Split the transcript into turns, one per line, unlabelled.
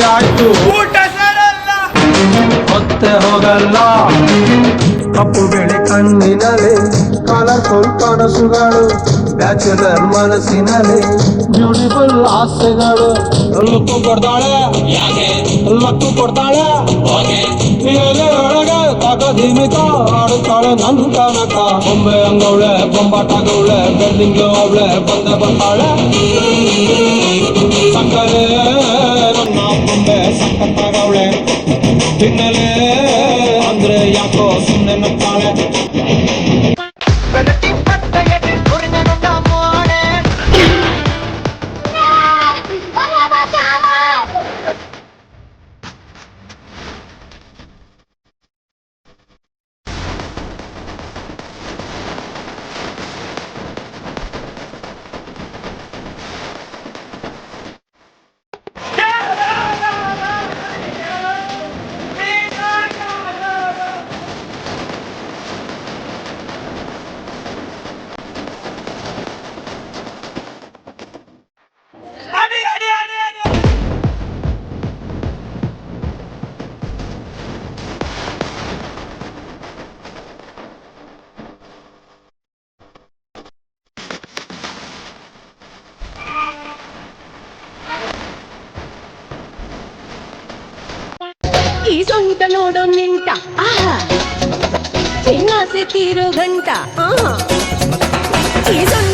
ಆಯ್ತು ಊಟ ಸೇರಲ್ಲ ಹೊತ್ತೆ ಹೋಗಲ್ಲ ಕಪ್ಪು ಬೆಳೆ ಕಣ್ಣಿನಲ್ಲಿ ಕಲರ್ಫುಲ್ ಕನಸುಗಳು ಬ್ಯಾಚುಲರ್ ಮನಸ್ಸಿನಲ್ಲಿ ಬ್ಯೂಟಿಫುಲ್ ಆಸೆಗಳು ಲಕ್ಕು ಕೊಡ್ತಾಳೆ ಲಕ್ಕು ಕೊಡ್ತಾಳೆ ಒಳಗೆ ತಗದಿಮಿತ ಆಡುತ್ತಾಳೆ ನನ್ ಕನಕ ಬೊಂಬೆ ಅಂಗವಳೆ ಬೊಂಬಾಟಗವಳೆ ಬೆಳ್ಳಿಂಗ್ ಅವಳೆ ಬಂದೆ ಬರ್ತಾಳೆ ಸಕ್ಕರೆ ನನ್ನ ಬೊಂಬೆ ಸಕ್ಕತ್ತಾಗವಳೆ ತಿನ್ನಲೇ ಅಂದ್ರೆ ಯಾಕೋ ಸುಮ್ಮನೆ ನಗ್ತಾಳೆ
ಈ ಸೊಂಟ ನೋಡೋ ನಿಂಟ ಚಿನ್ನಾಸೆ ತೀರೋ ಗಂಟ ಈ ಸೊಂಟ